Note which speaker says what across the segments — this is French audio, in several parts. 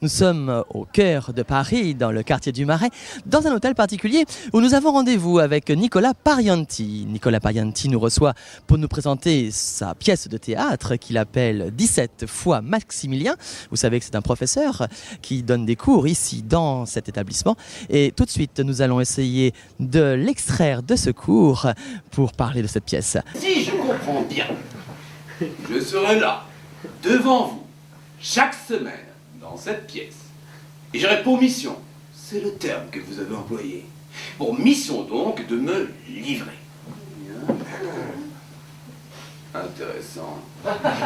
Speaker 1: Nous sommes au cœur de Paris, dans le quartier du Marais, dans un hôtel particulier où nous avons rendez-vous avec Nicolas Parianti. Nicolas Parianti nous reçoit pour nous présenter sa pièce de théâtre qu'il appelle 17 fois Maximilien. Vous savez que c'est un professeur qui donne des cours ici dans cet établissement. Et tout de suite, nous allons essayer de l'extraire de ce cours pour parler de cette pièce.
Speaker 2: Si je comprends bien, je serai là, devant vous, chaque semaine, dans cette pièce. Et j'aurai pour mission, c'est le terme que vous avez employé, pour mission donc de me livrer. Intéressant.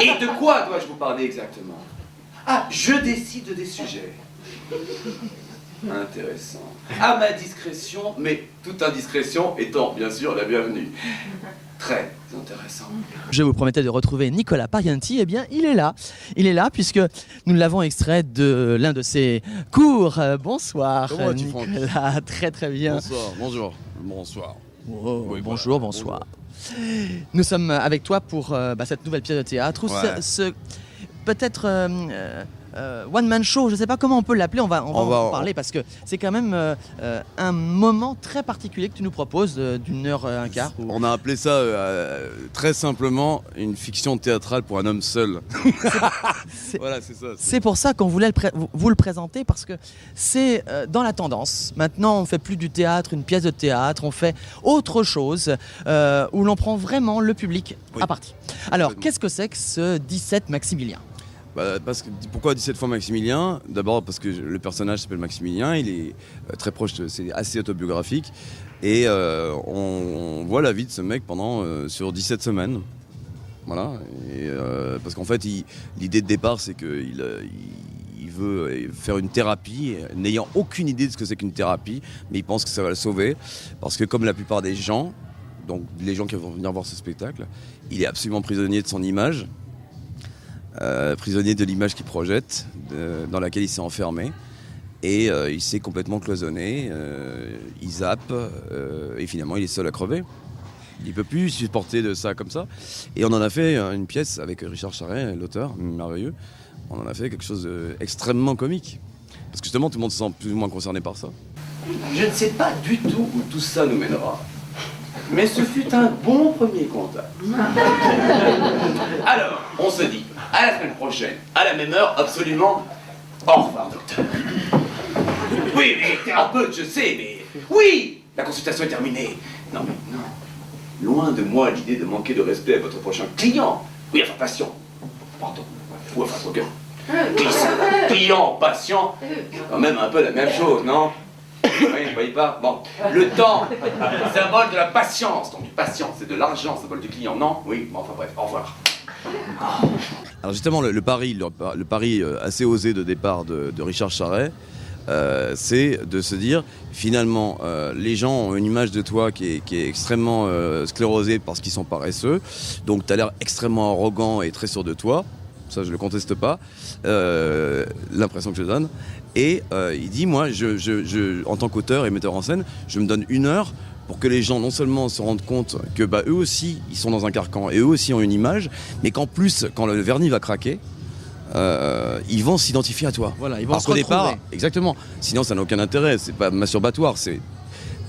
Speaker 2: Et de quoi dois-je vous parler exactement? Ah, je décide des sujets. Intéressant. À ma discrétion, mais toute indiscrétion étant bien sûr la bienvenue. Très intéressant.
Speaker 1: Je vous promettais de retrouver Nicolas Parianti, eh bien il est là. Il est là puisque nous l'avons extrait de l'un de ses cours. Bonsoir Nicolas, très très bien.
Speaker 3: Bonsoir, bonjour, bonsoir.
Speaker 1: Oh,
Speaker 3: Oui,
Speaker 1: bonjour,
Speaker 3: voilà.
Speaker 1: bonsoir. Nous sommes avec toi pour cette nouvelle pièce de théâtre, ou
Speaker 3: Ouais.
Speaker 1: peut-être one man show, je ne sais pas comment on peut l'appeler, on va en parler parce que c'est quand même un moment très particulier que tu nous proposes d'une heure un quart.
Speaker 3: On a appelé ça très simplement une fiction théâtrale pour un homme seul. Voilà, c'est ça.
Speaker 1: C'est pour ça qu'on voulait vous le présenter, parce que c'est dans la tendance. Maintenant, on ne fait plus du théâtre, une pièce de théâtre, on fait autre chose où l'on prend vraiment le public à partie. Alors, qu'est-ce que c'est que ce 17 Maximilien ?
Speaker 3: Pourquoi 17 fois Maximilien? D'abord parce que le personnage s'appelle Maximilien, il est très proche, c'est assez autobiographique. Et on voit la vie de ce mec sur 17 semaines. Voilà. Et, parce qu'en fait, l'idée de départ, c'est qu'il veut faire une thérapie, n'ayant aucune idée de ce que c'est qu'une thérapie, mais il pense que ça va le sauver. Parce que comme la plupart des gens, donc les gens qui vont venir voir ce spectacle, il est absolument prisonnier de son image. Prisonnier de l'image qu'il projette, dans laquelle il s'est enfermé, et il s'est complètement cloisonné, il zappe, et finalement il est seul à crever. Il ne peut plus supporter de ça comme ça. Et on en a fait une pièce avec Richard Charret, l'auteur, merveilleux. On en a fait quelque chose d'extrêmement comique. Parce que justement tout le monde se sent plus ou moins concerné par ça.
Speaker 2: Je ne sais pas du tout où tout ça nous mènera. Mais ce fut un bon premier contact. Alors, on se dit, à la semaine prochaine, à la même heure, absolument, au revoir, docteur. Oui, mais thérapeute, je sais, mais... Oui, la consultation est terminée. Non, mais non. Loin de moi l'idée de manquer de respect à votre prochain client. Oui, enfin, patient. Pardon. Ou enfin, aucun. Client, patient, c'est quand même un peu la même chose, non? Oui, vous voyez pas? Bon, le temps, symbole de la patience. Donc, du patient, c'est de l'argent, symbole du client, non? Oui, bon, enfin bref, au revoir.
Speaker 3: Alors justement, le pari assez osé de départ de Richard Charret, c'est de se dire, finalement, les gens ont une image de toi qui est extrêmement sclérosée parce qu'ils sont paresseux, donc tu as l'air extrêmement arrogant et très sûr de toi, ça je le conteste pas, l'impression que je donne. Et il dit, moi, en tant qu'auteur et metteur en scène, je me donne 1 heure pour que les gens non seulement se rendent compte que eux aussi, ils sont dans un carcan et eux aussi ont une image, mais qu'en plus, quand le vernis va craquer, ils vont s'identifier à toi.
Speaker 1: Voilà, ils vont se
Speaker 3: qu'au
Speaker 1: retrouver.
Speaker 3: départ, exactement. Sinon, ça n'a aucun intérêt. C'est pas masturbatoire. C'est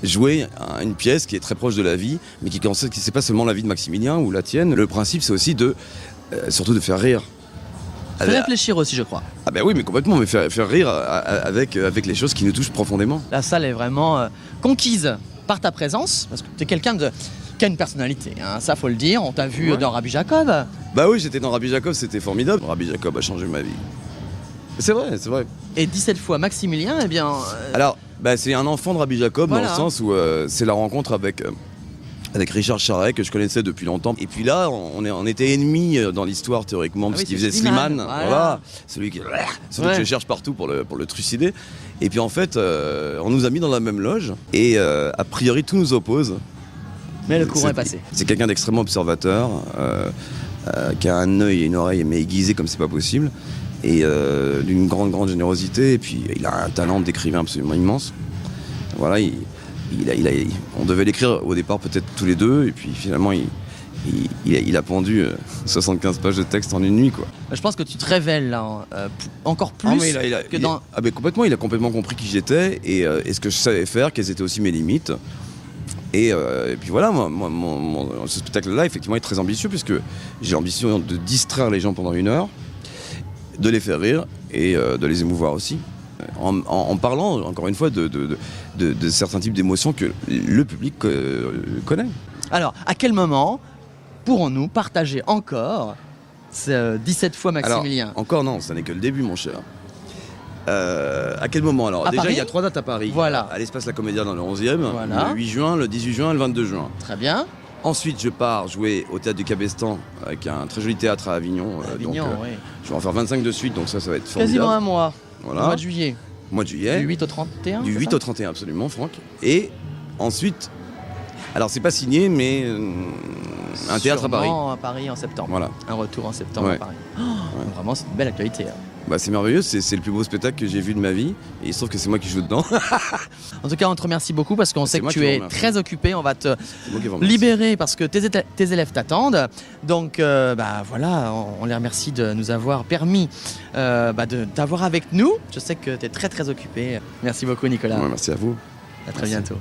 Speaker 3: jouer une pièce qui est très proche de la vie, mais qui c'est pas seulement la vie de Maximilien ou la tienne. Le principe, c'est aussi surtout de faire rire.
Speaker 1: Faut réfléchir aussi, je crois.
Speaker 3: Ah ben oui, mais complètement, mais faire rire avec les choses qui nous touchent profondément.
Speaker 1: La salle est vraiment conquise par ta présence, parce que tu es quelqu'un qui a une personnalité, hein, ça faut le dire. On t'a vu dans Rabbi Jacob.
Speaker 3: Bah oui, j'étais dans Rabbi Jacob, c'était formidable. Rabbi Jacob a changé ma vie. C'est vrai, c'est vrai.
Speaker 1: Et 17 fois Maximilien, eh bien...
Speaker 3: Alors, c'est un enfant de Rabbi Jacob,
Speaker 1: voilà.
Speaker 3: Dans le sens où c'est la rencontre avec Richard Charret, que je connaissais depuis longtemps. Et puis là, on était ennemis dans l'histoire, théoriquement, parce qu'il faisait Slimane. Voilà. Celui que je cherche partout pour le trucider. Et puis en fait, on nous a mis dans la même loge, et a priori, tout nous oppose.
Speaker 1: Mais le courant est passé.
Speaker 3: C'est quelqu'un d'extrêmement observateur, qui a un œil et une oreille, mais aiguisés comme c'est pas possible, et d'une grande générosité. Et puis il a un talent d'écrivain absolument immense. Voilà, on devait l'écrire au départ peut-être tous les deux, et puis finalement il a pondu 75 pages de texte en une nuit, quoi.
Speaker 1: Je pense que tu te révèles là, encore plus
Speaker 3: Ah, mais
Speaker 1: que dans...
Speaker 3: Ah, mais complètement, il a complètement compris qui j'étais et ce que je savais faire, quelles étaient aussi mes limites. Et puis voilà, ce spectacle-là, effectivement, est très ambitieux puisque j'ai l'ambition de distraire les gens pendant 1 heure, de les faire rire et de les émouvoir aussi. En parlant, encore une fois, de certains types d'émotions que le public connaît.
Speaker 1: Alors, à quel moment pourrons-nous partager encore ce 17 fois Maximilien?
Speaker 3: Alors, encore non, ça n'est que le début, mon cher. À quel moment alors?
Speaker 1: À
Speaker 3: Déjà,
Speaker 1: Paris,
Speaker 3: il y a 3 dates à Paris.
Speaker 1: Voilà.
Speaker 3: À l'Espace La Comédia dans le 11e,
Speaker 1: Voilà.
Speaker 3: le 8 juin, le 18 juin et le 22 juin.
Speaker 1: Très bien.
Speaker 3: Ensuite, je pars jouer au Théâtre du Cabestan, avec un très joli théâtre à Avignon.
Speaker 1: Avignon, oui.
Speaker 3: Je vais en faire 25 de suite, donc ça va être formidable.
Speaker 1: Quasiment un mois.
Speaker 3: Voilà.
Speaker 1: Le mois de juillet.
Speaker 3: Mois de juillet.
Speaker 1: Du 8 au 31.
Speaker 3: Du
Speaker 1: c'est
Speaker 3: 8
Speaker 1: ça
Speaker 3: au 31, absolument, Franck. Et ensuite, alors c'est pas signé, mais un théâtre à Paris.
Speaker 1: Sûrement à Paris en septembre.
Speaker 3: Voilà.
Speaker 1: Un retour en septembre
Speaker 3: Ouais.
Speaker 1: à Paris. Oh, vraiment, c'est une belle actualité. Hein.
Speaker 3: Bah, c'est merveilleux, c'est le plus beau spectacle que j'ai vu de ma vie. Et il se trouve que c'est moi qui joue dedans.
Speaker 1: En tout cas, on te remercie beaucoup parce qu'on sait que
Speaker 3: moi
Speaker 1: tu
Speaker 3: qui vous
Speaker 1: es
Speaker 3: remercie.
Speaker 1: très occupé. On va te
Speaker 3: C'est moi qui vous remercie.
Speaker 1: libérer parce que tes élèves t'attendent. Donc, voilà, on les remercie de nous avoir permis d'avoir avec nous. Je sais que tu es très très occupé. Merci beaucoup, Nicolas.
Speaker 3: Ouais, merci à vous.
Speaker 1: À très
Speaker 3: Merci.
Speaker 1: bientôt.